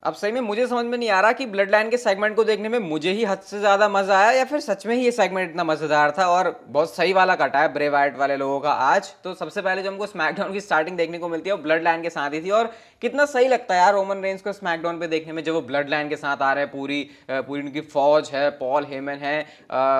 अब सही में मुझे समझ में नहीं आ रहा कि ब्लड लाइन के सेगमेंट को देखने में मुझे ही हद से ज्यादा मजा आया या फिर सच में ही ये सेगमेंट इतना मजेदार था और बहुत सही वाला कटा है ब्रे वाइट वाले लोगों का आज। तो सबसे पहले जो हमको स्मैकडाउन की स्टार्टिंग देखने को मिलती है वो ब्लड लाइन के साथ ही थी और कितना सही लगता है यार रोमन रेंज को स्मैकडाउन पे देखने में जब वो ब्लड लाइन के साथ आ रहे हैं। पूरी उनकी फौज है, पॉल हेमन है,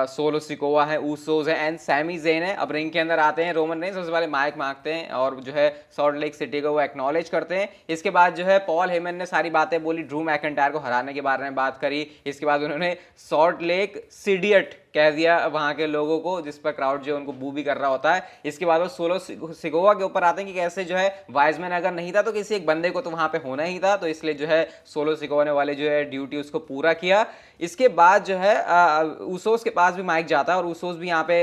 सोलो सिकोवा है, ऊसोस है एंड सैमी जेन है। अब रिंग के अंदर आते हैं रोमन रेंज, सबसे पहले माइक मांगते हैं और जो है सॉल्ट लेक सिटी को वो एक्नॉलेज करते हैं। इसके बाद जो है पॉल हेमन ने सारी बातें बोली, ड्रू मैकिंटायर को हराने के बारे में बात करी। इसके बाद उन्होंने सॉल्ट लेक सिडियट कह दिया वहां के लोगों को, जिस पर क्राउड जो है उनको बू भी कर रहा होता है। इसके बाद वो सोलो सिकोवा के ऊपर आते हैं कि कैसे जो है वाइजमैन अगर नहीं था तो किसी एक बंदे को तो वहां पे होना ही था, तो इसलिए जो है सोलो सिकोवा ने वाले जो है ड्यूटी उसको पूरा किया। इसके बाद जो है ऊसोस के पास भी माइक जाता है और ऊसोस भी यहाँ पे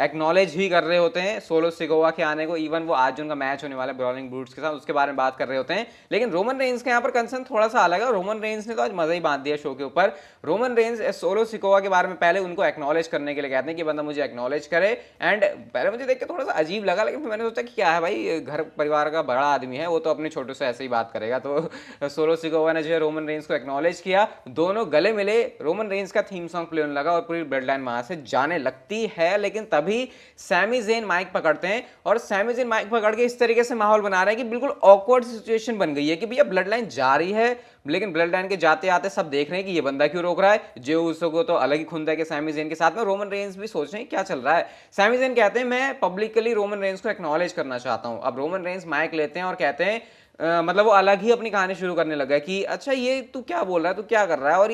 एक्नॉलेज ही कर रहे होते हैं सोलो सिकोवा के आने को। इवन वो आज जो उनका मैच होने वाला है ब्रॉलिंग ब्रूट्स के साथ उसके बारे में बात कर रहे होते हैं। लेकिन रोमन रेंज का यहाँ पर कंसर्न थोड़ा सा अलग है। रोमन रेंज ने तो आज मजा ही बांध दिया शो के ऊपर। रोमन रेंज सोलो सिकोवा के बारे में पहले उनको एक्नॉलेज करने के लिए कहते हैं कि बंदा मुझे एक्नॉलेज करे। एंड पहले मुझे देख के थोड़ा सा अजीब लगा, लेकिन फिर मैंने सोचा कि क्या है भाई, घर परिवार का बड़ा आदमी है, वो तो अपने छोटे से ऐसे ही बात करेगा। तो सोलो सिकोवा ने जो है रोमन रेंज को एक्नॉलेज किया, दोनों गले मिले, रोमन रेंज का थीम सॉन्ग प्ले होने लगा और पूरी ब्लड लाइन वहां से जाने लगती है। लेकिन तभी सैमी जेन माइक पकड़ते हैं और सैमी जेन माइक पकड़ के इस तरीके से माहौल बना रहे हैं कि बिल्कुल ऑकवर्ड सिचुएशन बन गई है कि भैया ब्लड लाइन जा रही है, लेकिन ब्लड लाइन के जाते आते सब देख रहे हैं कि ये बंदा क्यों रोक रहा है। जे उसो को तो अलग ही खुंदा है कि सैमी जेन के साथ में रोमन रेंज भी सोच रहे हैं क्या चल रहा है। सैमी जेन कहते हैं मैं पब्लिकली रोमन रेंज को एक्नॉलेज करना चाहता हूं। अब रोमन रेंज माइक लेते हैं और कहते हैं मतलब वो अलग ही अपनी कहानी शुरू करने लगा कि अच्छा ये तू क्या बोल रहा है, तू क्या कर रहा है, और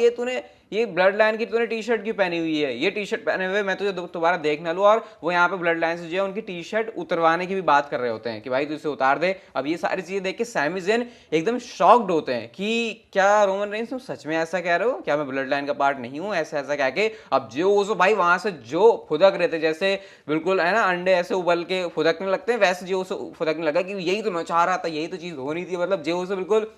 ये ब्लड लाइन की तूने टी शर्ट क्यों पहनी हुई है, ये टी शर्ट पहने हुए मैं तुझे दोबारा देख ना लूं। और वो यहाँ पे ब्लड लाइन से जो है उनकी टी शर्ट उतरवाने की भी बात कर रहे होते हैं कि भाई तू इसे उतार दे। अब ये सारी चीजें देख के सैमी जेन एकदम शॉक्ड होते हैं कि क्या रोमन रेंज तुम सच में ऐसा कह रहे हो, क्या मैं ब्लड लाइन का पार्ट नहीं हूं, ऐसा ऐसा कह के। अब जो भाई वहां से जो फुदक रहे थे, जैसे बिल्कुल है ना अंडे ऐसे उबल के फुदकने लगते हैं, वैसे जो फुदकने लगा कि यही तो मैं चाह रहा था, यही तो चीज हो रही थी। मतलब जो बिल्कुल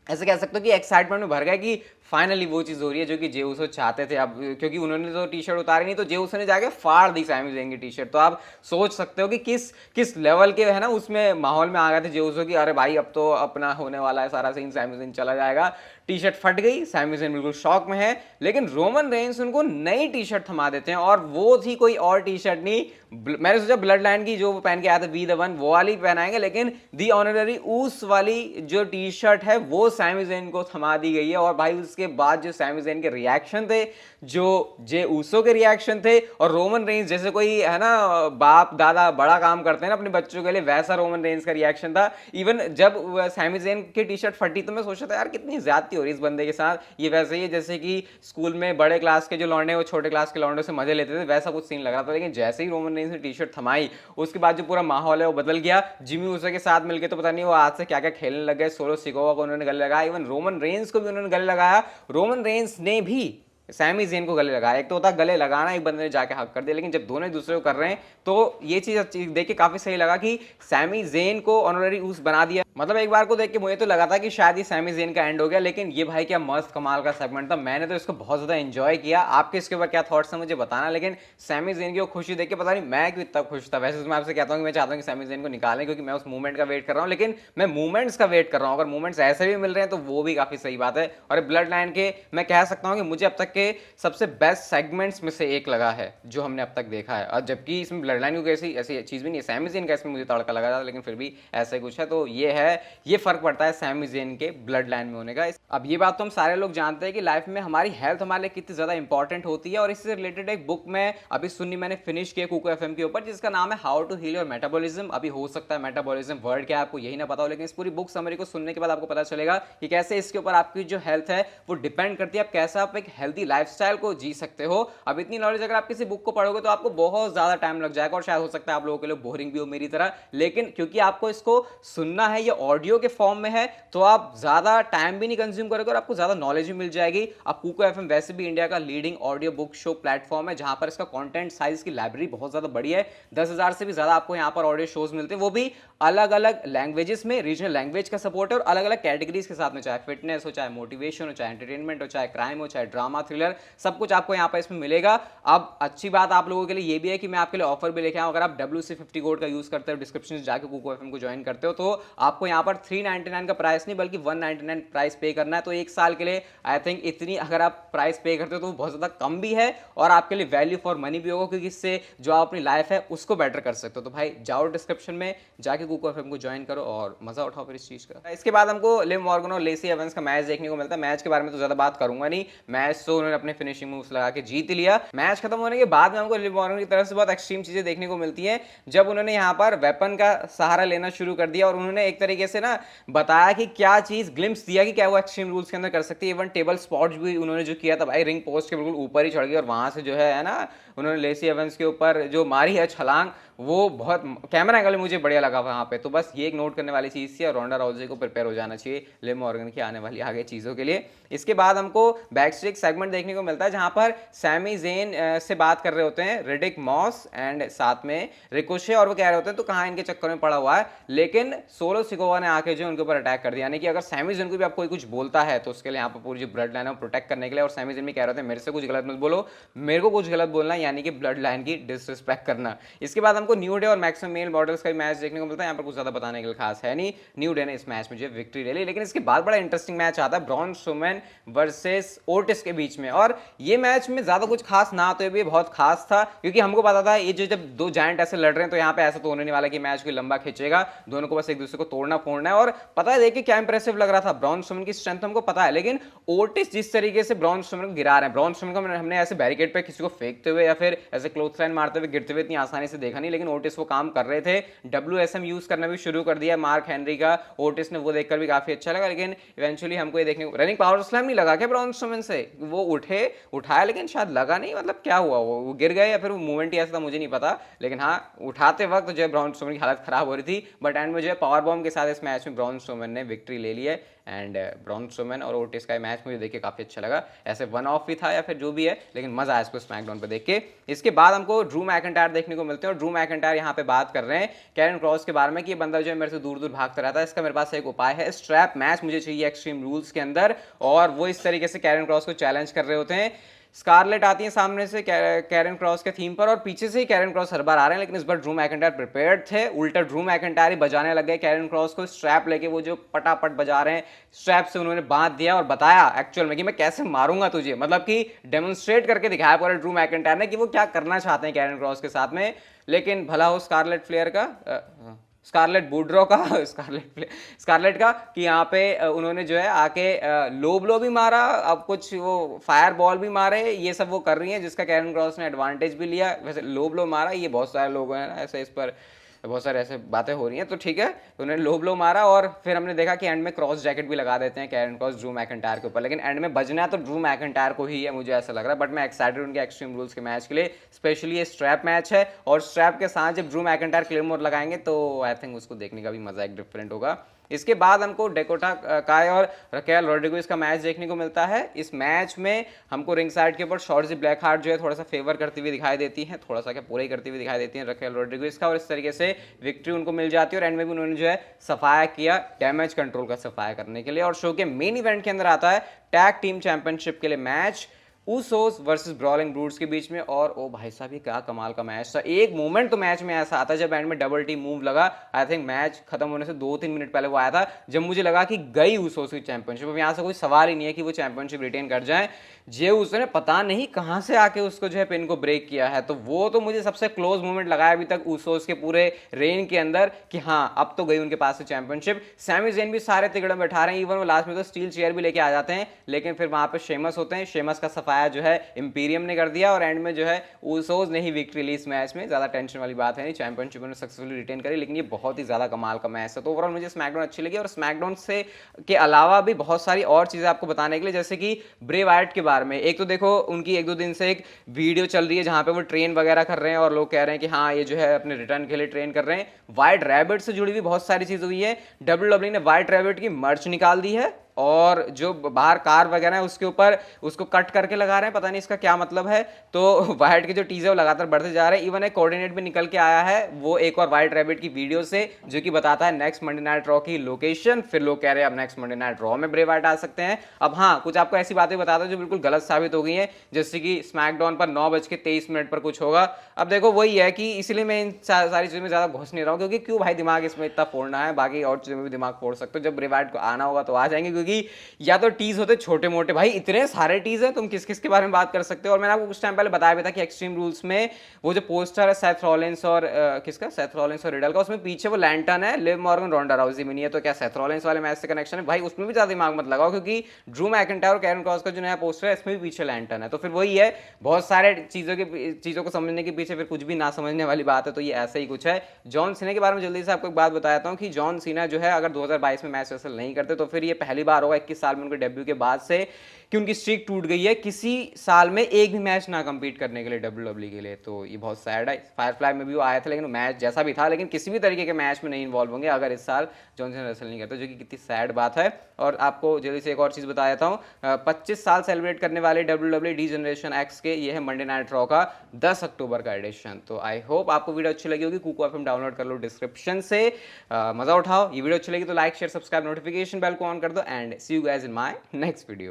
ऐसे कह सकते हो कि एक्साइटमेंट में भर गया कि फाइनली वो चीज़ हो रही है जो कि जे उसो चाहते थे। अब क्योंकि उन्होंने तो टी शर्ट उतारी नहीं, तो जे उसो ने जाके फाड़ दी सैमी जेन की टी शर्ट। तो आप सोच सकते हो कि किस लेवल के है ना उसमें माहौल में आ गए थे जे उसो की अरे भाई अब तो अपना होने वाला है सारा सीन, सैमी जेन चला जाएगा। टी शर्ट फट गई, सैमी जेन बिल्कुल शॉक में है, लेकिन रोमन रेंज उनको नई टी शर्ट थमा देते हैं और वो थी कोई और टी शर्ट नहीं। मैंने सोचा ब्लड लाइन की जो पहन के आया था वी द वन वो वाली पहनाएंगे, लेकिन दी ऑनररी ऊस वाली जो टी शर्ट है वो सैमी जेन को थमा दी गई है। और भाई उसके बाद जो सैमी जेन के रिएक्शन थे, जो जे ऊसो के रिएक्शन थे, और रोमन रेंज जैसे कोई है ना बाप दादा बड़ा काम करते हैं ना अपने बच्चों के लिए, वैसा रोमन रेंज का रिएक्शन था। इवन जब सैमी जेन की टी शर्ट फटी तो मैं सोचा था यार कितनी ज्यादती हो रही है इस बंदे के साथ। ये वैसे ही जैसे कि स्कूल में बड़े क्लास के जो लौंडे वो छोटे क्लास के लौंडों से मजे लेते थे, वैसा कुछ सीन लग रहा था। लेकिन जैसे ही रोमन रेंज ने टी शर्ट थमाई उसके बाद जो पूरा माहौल है वो बदल गया। जिमी ऊसो के साथ मिलकर तो पता नहीं वो आज से क्या क्या खेलने लग गए। सोलो सिकोवा को उन्होंने गले लगाया, इवन रोमन रेंज को भी उन्होंने गले लगाया। रोमन रेंज ने भी सैमी जेन को गले लगाया। एक तो होता गले लगाना, एक बंदे ने जाके हक कर दिया, लेकिन जब दोनों एक दूसरे को कर रहे हैं तो ये चीज देख के काफी सही लगा कि सैमी जेन को ऑनररी ऊस बना दिया। मतलब एक बार को देख के मुझे तो लगा था कि शायद ये सैमी जेन का एंड हो गया, लेकिन ये भाई क्या मस्त कमाल का सेगमेंट था। मैंने तो इसको बहुत ज्यादा एंजॉय किया। आपके इसके ऊपर क्या थॉट्स है मुझे बताना। लेकिन सैमी जेन की वो खुशी देख के पता नहीं मैं क्यों इतना खुश था। वैसे तो मैं आपसे कहता हूँ कि मैं चाहता हूँ कि सैमी जेन को निकालें, क्योंकि मैं उस मूवमेंट का वेट कर रहा हूँ, लेकिन मैं मूवमेंट्स का वेट कर रहा हूँ। अगर मूवमेंट्स ऐसे भी मिल रहे हैं तो वो भी काफी सही बात है। और ब्लड लाइन के मैं कह सकता हूँ कि मुझे अब तक के सबसे बेस्ट सेगमेंट्स में से एक लगा है जो हमने अब तक देखा है। और जबकि इसमें ब्लड लाइन की ऐसी चीज भी नहीं है, सैमी जेन का इसमें मुझे तड़का लगा था, लेकिन फिर भी ऐसा कुछ है। तो ये फर्क पड़ता है सैमी जेन के ब्लड लाइन में होने का। अब ये बात तो हम सारे लोग जानते हैं कि लाइफ में हमारी हेल्थ हमारे लिए कितनी ज्यादा इंपॉर्टेंट होती है। और इससे रिलेटेड एक बुक में अभी सुननी मैंने फिनिश किया कुको एफएम के ऊपर, जिसका नाम है how to heal your metabolism. अभी हो सकता है मेटाबॉलिज्म वर्ड क्या आपको यही ना पता हो, लेकिन इस पूरी बुक समरी को सुनने के बाद आपको पता चलेगा कि कैसे इसके ऊपर आपकी जो हेल्थ है वो डिपेंड करती है आप कैसे आप एक हेल्दी लाइफस्टाइल को जी सकते हो। अब इतनी नॉलेज अगर आप किसी बुक को पढ़ोगे तो आपको बहुत ज्यादा टाइम लग जाएगा और शायद हो सकता है आप लोगों के लिए बोरिंग भी हो मेरी तरह। लेकिन क्योंकि आपको इसको सुनना है, ये ऑडियो के फॉर्म में है, तो आप ज्यादा टाइम भी नहीं कंज्यूम करोगे और आपको ज्यादा नॉलेज भी मिल जाएगी। अब कुको एफएम वैसे भी इंडिया का leading audio book show platform है, जहां पर इसका कंटेंट साइज की लाइब्रेरी बहुत ज्यादा बड़ी है। 10,000 से भी ज्यादा आपको यहां पर ऑडियो शोज मिलते हैं, वो भी अलग अलग लैंग्वेजेस में। रीजनल लैंग्वेज का सपोर्ट है और अलग अलग कैटेगरीज के साथ में, चाहे फिटनेस हो, चाहे मोटिवेशन हो, चाहे एंटरटेनमेंट हो, चाहे क्राइम हो, चाहे ड्रामा थ्रिलर, सब कुछ आपको यहाँ पर इसमें मिलेगा। अब अच्छी बात आप लोगों के लिए ये भी है कि मैं आपके लिए ऑफर भी लेके आऊं। अगर आप WC50 कोड का यूज करते हो, डिस्क्रिप्शन से जाकर कुको एफएम को ज्वाइन करते हो, तो आपको आपको यहाँ पर 399 का प्राइस नहीं बल्कि 199 प्राइस पे करना है। तो एक साल के लिए आई थिंक इतनी अगर आप प्राइस पे करते हो तो बहुत ज़्यादा कम भी है और आपके लिए वैल्यू फॉर मनी भी होगा, क्योंकि इससे जो आप अपनी लाइफ है उसको बेटर कर सकते हो। तो भाई जाओ डिस्क्रिप्शन में जाके कुको एफएम को ज्वाइन करो और मजा उठाओ फिर इस चीज़ का। इसके बाद हमको लिव मॉर्गन और लेसी एवंस का मैच देखने को मिलता है। मैच के बारे में तो ज़्यादा बात करूंगा नहीं, मैच तो उन्होंने अपने फिनिशिंग मूव्स लगा के जीत लिया। मैच खत्म होने के बाद में हमको लिव मॉर्गन की तरफ से बहुत एक्सट्रीम चीज़ें देखने को मिलती हैं, जब उन्होंने यहाँ पर वेपन का सहारा लेना शुरू कर दिया और उन्होंने एक तरीके से ना बताया कि क्या चीज़ ग्लिम्स दिया कि क्या वो एक्सट्रीम रूल्स के अंदर कर सकती है। इवन टेबल स्पॉट्स भी उन्होंने जो किया था भाई, रिंग पोस्ट के बिल्कुल ऊपर ही चढ़ गई और वहां से जो है ना उन्होंने लेसी एवंस के ऊपर जो मारी है छलांग, वो बहुत कैमरा एंगल मुझे बढ़िया लगा वहाँ पे। तो बस ये एक नोट करने वाली चीज़ थी और रोंडा राउजी को प्रिपेयर हो जाना चाहिए लिव मॉर्गन की आने वाली आगे चीज़ों के लिए। इसके बाद हमको बैक स्टेज सेगमेंट देखने को मिलता है जहाँ पर सैमी जेन से बात कर रहे होते हैं रिडिक मॉस एंड साथ में रिकोशे, और वो कह रहे होते हैं तो कहाँ इनके चक्कर में पड़ा हुआ है। लेकिन सोलो सिकोवा ने आके जो उनके ऊपर अटैक कर दिया, यानी कि अगर सैमी जेन को भी आप कोई कुछ बोलता है तो उसके लिए यहाँ पर पूरी जो ब्लड लाइन है प्रोटेक्ट करने के लिए, और सैमी जेन भी कह रहे होते हैं मेरे से कुछ गलत मत बोलो, मेरे को कुछ गलत बोलना, यानी कि ब्लड लाइन की डिसरिस्पेक्ट करना। इसके बाद हमको न्यू डे और मैक्सिमम मेल मॉडल्स का मैच देखने को मिलता है। यहाँ पर कुछ ज्यादा बताने के लिए खास है नहीं, न्यू डे ने इस मैच में जो विक्ट्री ले ली। लेकिन इसके बाद बड़ा इंटरेस्टिंग मैच आता है ब्रॉन स्ट्रोमैन वर्सेस ओटिस के बीच में, और ये मैच में ज्यादा कुछ खास ना तो भी बहुत खास था, क्योंकि हमको पता था ये जो जब दो जायंट ऐसे लड़ रहे हैं तो यहाँ पे ऐसा तो होने नहीं वाला कि मैच कोई लंबा खींचेगा, दोनों को बस एक दूसरे को तोड़ना फोड़ना है। और पता है देखिए क्या इंप्रेसिव लग रहा था, ब्रॉन स्ट्रोमैन की स्ट्रेंथ हमको पता है, लेकिन ओटिस जिस तरीके से ब्रॉन स्ट्रोमैन को गिरा रहे हैं, ब्रॉन स्ट्रोमैन को हमने ऐसे बैरिकेड पे किसी को फेंकते हुए या फिर ऐसे क्लोथ लाइन मारते हुए गिरते हुए इतनी आसानी से देखा नहीं, लेकिन ओटिस वो काम कर रहे थे। WSM यूज करना भी शुरू कर दिया मार्क हेनरी का, ओटिस ने वो देखकर भी काफी अच्छा लगा। लेकिन इवेंचुअली हमको ये देखने को रनिंग पावर स्लैम नहीं लगा क्या ब्रॉन स्ट्रोमैन से, वो उठाया लेकिन शायद लगा नहीं, मतलब क्या हुआ वो गिर गए या फिर वो मूवमेंट ही ऐसा था मुझे नहीं पता। लेकिन हाँ उठाते वक्त जो है ब्रॉन स्ट्रोमैन की हालत खराब हो रही थी, बट एंड में जो है पावर बॉम्ब के साथ इस मैच में ब्रॉन स्ट्रोमैन ने विक्ट्री ले ली है। एंड ब्रॉन स्ट्रोमैन और ओटिस का मैच मुझे देख के काफी अच्छा लगा, ऐसे वन ऑफ ही था या फिर जो भी है, लेकिन मजा आया इसको स्मैकडाउन पे देख के। इसके बाद हमको ड्रू मैकिंटायर देखने को मिलते हैं और ड्रू मैकिंटायर यहाँ पे बात कर रहे हैं कैरन क्रॉस के बारे में कि ये बंदा जो है मेरे से दूर दूर भागता रहता है, इसका मेरे पास एक उपाय है, स्ट्रैप मैच मुझे चाहिए एक्सट्रीम रूल्स के अंदर। और वो इस तरीके से कैरन क्रॉस को चैलेंज कर रहे होते हैं। स्कारलेट आती है सामने से कैरन क्रॉस के थीम पर और पीछे से ही कैरन क्रॉस हर बार आ रहे हैं, लेकिन इस बार ड्रू मैकिंटायर प्रिपेयर्ड थे, उल्टा ड्रू मैकिंटायर ही बजाने लग गए कैरन क्रॉस को, स्ट्रैप लेके वो जो पटापट बजा रहे हैं, स्ट्रैप से उन्होंने बांध दिया और बताया एक्चुअल में कि मैं कैसे मारूंगा तुझे, मतलब कि डेमोन्स्ट्रेट करके दिखाया पूरा ड्रू मैकिंटायर ने कि वो क्या करना चाहते हैं कैरन क्रॉस के साथ में। लेकिन भला हो स्कारलेट फ्लेयर का, स्कारलेट बूड्रो का स्कारलेट का कि यहाँ पे उन्होंने जो है आके लो ब्लो भी मारा, अब कुछ वो फायर बॉल भी मारे, ये सब वो कर रही हैं जिसका कैरन क्रॉस ने एडवांटेज भी लिया। वैसे लो ब्लो मारा, ये बहुत सारे लोग हैं ना ऐसे इस पर बहुत सारे ऐसे बातें हो रही हैं, तो ठीक है तो उन्होंने लो ब्लो मारा और फिर हमने देखा कि एंड में क्रॉस जैकेट भी लगा देते हैं कैरन क्रॉस ड्रू मैकिंटायर के ऊपर, लेकिन एंड में बजना तो ड्रू मैकिंटायर को ही है मुझे ऐसा लग रहा है। बट मैं एक्साइटेड उनके एक्सट्रीम रूल्स के मैच के लिए, स्पेशली ये स्ट्रैप मैच है और स्ट्रैप के साथ जब ड्रू मैकिंटायर क्लेमोर लगाएंगे तो आई थिंक उसको देखने का भी मजा एक डिफरेंट होगा। इसके बाद हमको डेकोटा काय और रकेल रोड्रिगेज का मैच देखने को मिलता है। इस मैच में हमको रिंग साइड के ऊपर शॉर्ट्जी ब्लैक हार्ट जो है थोड़ा सा फेवर करती हुई दिखाई देती हैं, थोड़ा सा क्या पूरा ही करती हुई दिखाई देती हैं रकेल रोड्रिगेज का, और इस तरीके से विक्ट्री उनको मिल जाती है। और एंड में भी उन्होंने जो है सफाया किया डैमेज कंट्रोल का सफाया करने के लिए। और शो के मेन इवेंट के अंदर आता है टैग टीम चैंपियनशिप के लिए match Usos versus brawling breeds के बीच में, और ओ भाई साहब ये क्या कमाल का मैच था। एक मोमेंट तो मैच में ऐसा आता है जब एंड में डबल टीम मूव लगा, आई थिंक मैच खत्म होने से 2-3 मिनट पहले वो आया था, जब मुझे लगा कि गई उसोस की चैंपियनशिप। अब यहाँ से कोई सवाल ही नहीं है कि वो चैंपियनशिप रिटेन कर जाए। जे उसने पता नहीं कहाँ से आके उसको जो है पिन को ब्रेक किया है, तो वो तो मुझे सबसे क्लोज मोमेंट लगा है अभी तक उसोस के पूरे रेन के अंदर कि हाँ अब तो गई उनके पास से चैंपियनशिप। सैमी ज़ेन भी सारे तिगड़े बैठा रहे हैं, इवन वो लास्ट में तो स्टील चेयर भी लेके आ जाते हैं, लेकिन फिर वहां पे शेमस होते हैं, शेमस का सफाया जो है इंपीरियम ने कर दिया और एंड में जो है उसोस ने ही विक्ट्री ली इस मैच में। ज्यादा टेंशन वाली बात है नहीं, चैंपियनशिप उन्होंने सक्सेसफुली रिटेन करी, लेकिन ये बहुत ही ज्यादा कमाल का मैच था। तो ओवरऑल मुझे स्मैकडाउन अच्छी लगी और स्मैकडाउन से के अलावा भी बहुत सारी और चीजें आपको बताने के लिए, जैसे कि ब्रे वाइट के बारे में। एक तो देखो उनकी 1-2 दिन से एक वीडियो चल रही है जहां पे वो ट्रेन वगैरह कर रहे हैं और लोग कह रहे हैं कि हाँ ये जो है अपने रिटर्न के लिए ट्रेन कर रहे हैं। व्हाइट रैबिट से जुड़ी हुई बहुत सारी चीज हुई है, WWE ने व्हाइट रैबिट की मर्च निकाल दी है, और जो बाहर कार वगैरह है उसके ऊपर उसको कट करके लगा रहे हैं, पता नहीं इसका क्या मतलब है। तो वाइट के जो टीज है वो लगातार बढ़ते जा रहे हैं। इवन एक कोऑर्डिनेट भी निकल के आया है, वो एक और वाइट रैबिट की वीडियो से, जो कि बताता है नेक्स्ट मंडे नाइट रॉ की लोकेशन। फिर लोग कह रहे हैं अब नेक्स्ट मंडे नाइट रॉ में ब्रे वाइट आ सकते हैं। अब हाँ, कुछ आपको ऐसी बातें बताता हूं जो बिल्कुल गलत साबित हो गई हैं, जैसे कि स्मैकडाउन पर 9:23 पर कुछ होगा। अब देखो वही है कि इसलिए मैं इन सारी चीजों में ज्यादा घुस नहीं रहा हूं, क्योंकि क्यों भाई दिमाग इसमें इतना फोड़ना है, बाकी और चीजों में भी दिमाग फोड़ सकते हो। जब ब्रे वाइट को आना होगा तो आ जाएंगे, क्योंकि या तो टीज होते छोटे मोटे, भाई इतने सारे टीज हैं, तुम किस किस के बारे में बात कर सकते हो। और मैंने आपको कुछ टाइम पहले बताया भी था कि एक्सट्रीम रूल्स में वो जो पोस्टर है सेथ रॉलिंस और किसका, सेथ रॉलिंस और रिडल का, उसमें पीछे वो लैंटर्न है, लिव मॉर्गन रोंडा राउजी में नहीं है, तो क्या सेथ रॉलिंस वाले मैच से कनेक्शन है भाई? उसमें भी ज्यादा दिमाग मत लगाओ, क्योंकि ड्रू मैकिंटायर और कैरन क्रॉस का जो नया पोस्टर है इसमें भी पीछे लैंटर्न है। तो फिर वही है, बहुत सारे चीजों को समझने के पीछे फिर कुछ भी ना समझने वाली बात है। तो ये ऐसा ही कुछ है। जॉन सीना के बारे में जल्दी से आपको एक बात बताता हूँ कि जॉन सीना जो है अगर 2022 में मैच रेसल नहीं करते तो फिर ये पहली बार होगा 21 साल में उनके डेब्यू के बाद से कि उनकी स्ट्रीक टूट गई है किसी साल में एक भी मैच ना कंपीट करने के लिए डब्ल्यूडब्ल्यू के लिए। तो ये बहुत सैड है। फायरफ्लाई में भी वो आए थे, लेकिन मैच जैसा भी था, लेकिन किसी भी तरीके के मैच में नहीं इन्वॉल्व होंगे अगर इस साल जॉन सीना रेसल नहीं करते, जो कि कितनी सैड बात है। और आपको जल्दी से एक और चीज़ बता देता हूँ, 25 साल सेलिब्रेट करने वाले डब्ल्यूडब्ल्यू डी जनरेशन एक्स के ये है मंडे नाइट रॉ का 10 अक्टूबर का एडिशन। तो आई होप आपको वीडियो अच्छी लगी होगी। कुकू एफएम डाउनलोड कर लो डिस्क्रिप्शन से, मजा उठाओ। ये वीडियो अच्छी लगी तो like share subscribe notification bell को ऑन कर दो, and see you guys in my next video.